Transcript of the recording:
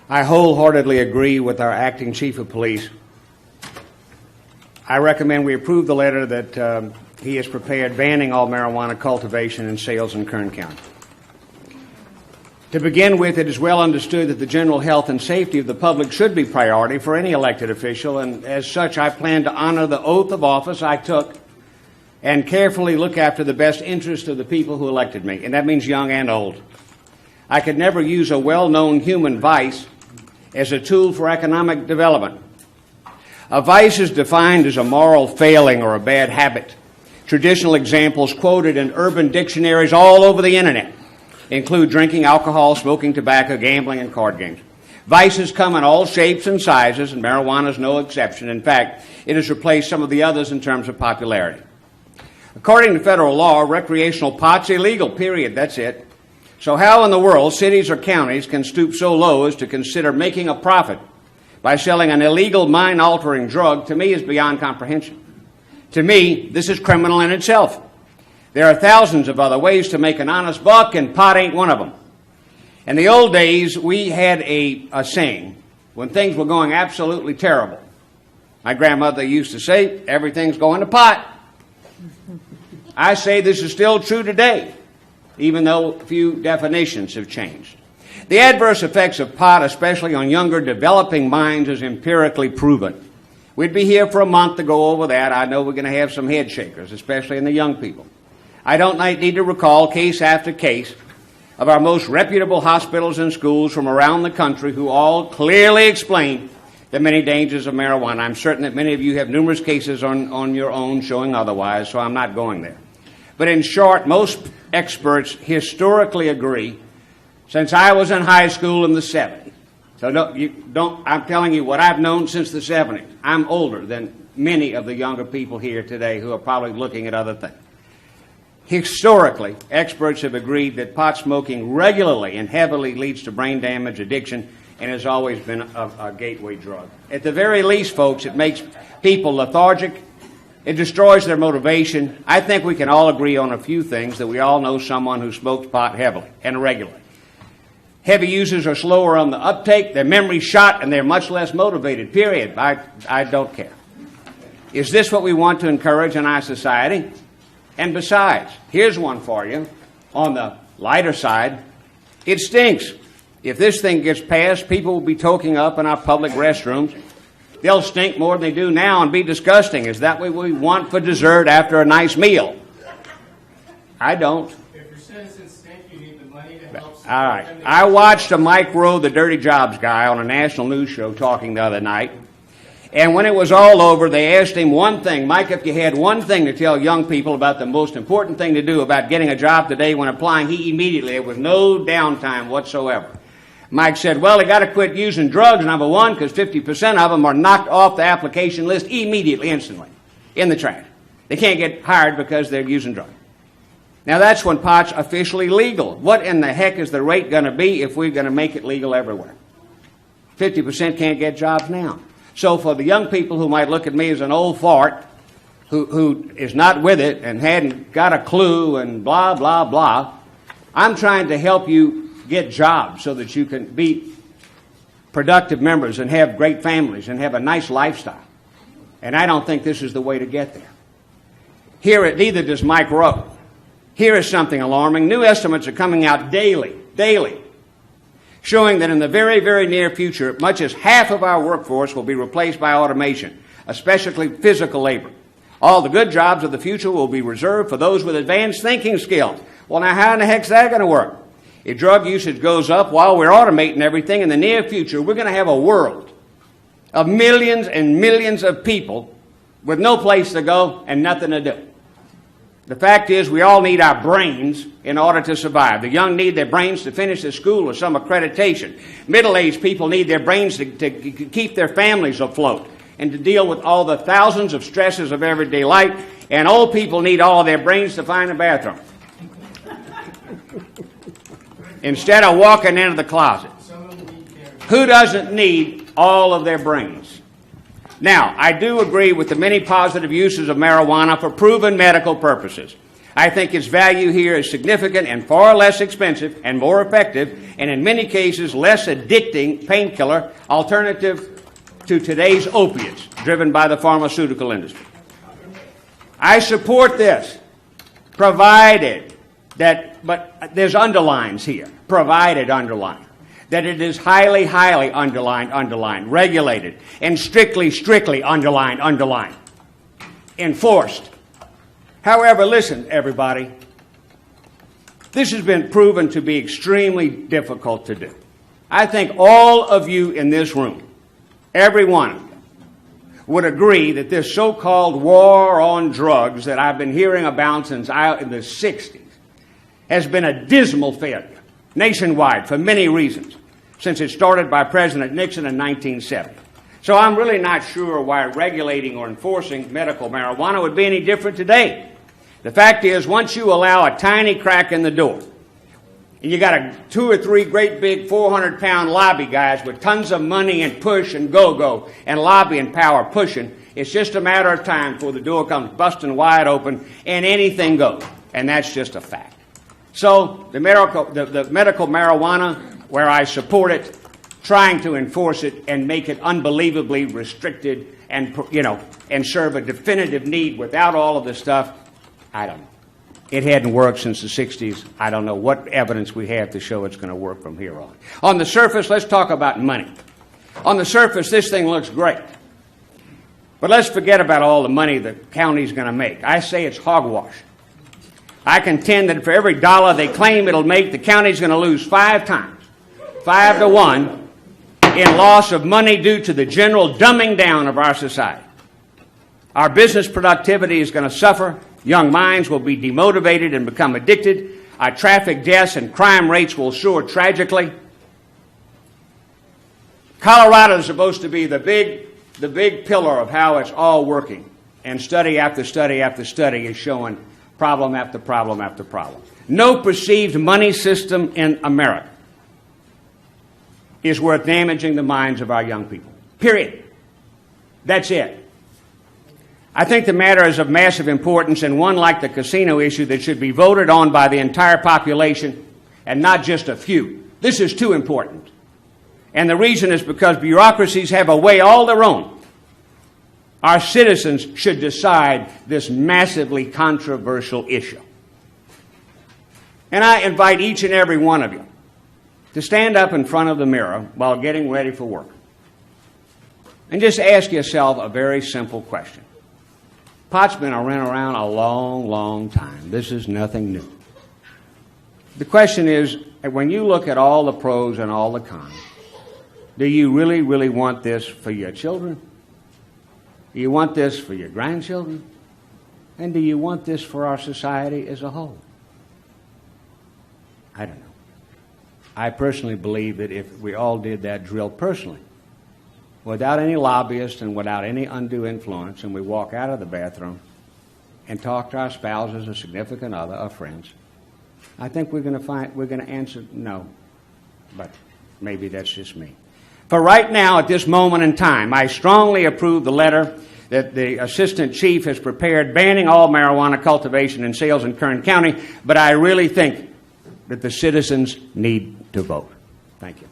I wholeheartedly agree with our acting chief of police. I recommend we approve the letter that he has prepared banning all marijuana cultivation and sales in Kern County. To begin with, it is well understood that the general health and safety of the public should be priority for any elected official, and as such, I plan to honor the oath of office I took and carefully look after the best interest of the people who elected me, and that means young and old. I could never use a well-known human vice as a tool for economic development. A vice is defined as a moral failing or a bad habit. Traditional examples quoted in urban dictionaries all over the internet include drinking alcohol, smoking tobacco, gambling, and card games. Vices come in all shapes and sizes, and marijuana is no exception. In fact, it has replaced some of the others in terms of popularity. According to federal law, recreational pot's illegal, period. That's it. So how in the world cities or counties can stoop so low as to consider making a profit by selling an illegal mind-altering drug, to me, is beyond comprehension. To me, this is criminal in itself. There are thousands of other ways to make an honest buck, and pot ain't one of them. In the old days, we had a saying when things were going absolutely terrible. My grandmother used to say, everything's going to pot. I say this is still true today, even though a few definitions have changed. The adverse effects of pot, especially on younger developing minds, is empirically proven. We'd be here for a month to go over that. I know we're going to have some head shakers, especially in the young people. I don't need to recall case after case of our most reputable hospitals and schools from around the country who all clearly explain the many dangers of marijuana. I'm certain that many of you have numerous cases on your own showing otherwise, so I'm not going there. But in short, most experts historically agree, since I was in high school in the 70s. So I'm telling you what I've known since the 70s. I'm older than many of the younger people here today who are probably looking at other things. Historically, experts have agreed that pot smoking regularly and heavily leads to brain damage, addiction, and has always been a gateway drug. At the very least, folks, it makes people lethargic. It destroys their motivation. I think we can all agree on a few things, that we all know someone who smokes pot heavily and regularly. Heavy users are slower on the uptake, their memory's shot, and they're much less motivated, period. I don't care. Is this what we want to encourage in our society? And besides, here's one for you. On the lighter side, it stinks. If this thing gets passed, people will be toking up in our public restrooms. They'll stink more than they do now and be disgusting. Is that what we want for dessert after a nice meal? I don't. If your citizens stink, you need the money to help. All right. I watched a Mike Rowe, the Dirty Jobs guy, on a national news show talking the other night. And when it was all over, they asked him one thing. Mike, if you had one thing to tell young people about the most important thing to do about getting a job today when applying, he immediately, there was no downtime whatsoever. Mike said, well, they got to quit using drugs, number one, because 50% of them are knocked off the application list immediately, instantly, in the trash. They can't get hired because they're using drugs. Now, that's when pot's officially legal. What in the heck is the rate going to be if we're going to make it legal everywhere? 50% can't get jobs now. So for the young people who might look at me as an old fart who is not with it and hadn't got a clue and blah, blah, blah, I'm trying to help you get jobs so that you can be productive members and have great families and have a nice lifestyle. And I don't think this is the way to get there. Neither does Mike Rowe. Here is something alarming. New estimates are coming out daily, showing that in the very, very near future, much as half of our workforce will be replaced by automation, especially physical labor. All the good jobs of the future will be reserved for those with advanced thinking skills. Well, now, how in the heck's that going to work? If drug usage goes up while we're automating everything, in the near future, we're going to have a world of millions and millions of people with no place to go and nothing to do. The fact is, we all need our brains in order to survive. The young need their brains to finish their school or some accreditation. Middle-aged people need their brains to keep their families afloat and to deal with all the thousands of stresses of everyday life. And old people need all of their brains to find a bathroom instead of walking into the closet. Who doesn't need all of their brains? Now, I do agree with the many positive uses of marijuana for proven medical purposes. I think its value here is significant and far less expensive and more effective, and in many cases less addicting painkiller alternative to today's opiates driven by the pharmaceutical industry. I support this, provided that, but there's underlines here, provided underline, that it is highly, highly underlined, regulated, and strictly underlined, enforced. However, listen, everybody, this has been proven to be extremely difficult to do. I think all of you in this room, every one of you, would agree that this so-called war on drugs that I've been hearing about since in the 60s has been a dismal failure nationwide for many reasons since it started by President Nixon in 1970. So I'm really not sure why regulating or enforcing medical marijuana would be any different today. The fact is, once you allow a tiny crack in the door, and you got 2 or 3 great big 400-pound lobby guys with tons of money and push and go and lobbying power pushing, it's just a matter of time before the door comes busting wide open and anything goes. And that's just a fact. So the medical marijuana, where I support it, trying to enforce it and make it unbelievably restricted and, and serve a definitive need without all of this stuff, I don't know. It hadn't worked since the 60s. I don't know what evidence we have to show it's going to work from here on. On the surface, let's talk about money. On the surface, this thing looks great. But let's forget about all the money the county's going to make. I say it's hogwash. I contend that for every dollar they claim it'll make, the county's going to lose 5 times, 5 to 1, in loss of money due to the general dumbing down of our society. Our business productivity is going to suffer. Young minds will be demotivated and become addicted. Our traffic deaths and crime rates will soar tragically. Colorado is supposed to be the big pillar of how it's all working. And study after study after study is showing problem after problem after problem. No perceived money system in America is worth damaging the minds of our young people. Period. That's it. I think the matter is of massive importance, and one like the casino issue that should be voted on by the entire population and not just a few. This is too important. And the reason is because bureaucracies have a way all their own. Our citizens should decide this massively controversial issue. And I invite each and every one of you to stand up in front of the mirror while getting ready for work and just ask yourself a very simple question. Pot's been around a long, long time. This is nothing new. The question is, when you look at all the pros and all the cons, do you really, really want this for your children? Do you want this for your grandchildren? And do you want this for our society as a whole? I don't know. I personally believe that if we all did that drill personally, without any lobbyists and without any undue influence, and we walk out of the bathroom and talk to our spouses or significant other or friends, I think we're going to answer no. But maybe that's just me. For right now, at this moment in time, I strongly approve the letter that the Assistant Chief has prepared banning all marijuana cultivation and sales in Kern County, but I really think that the citizens need to vote. Thank you.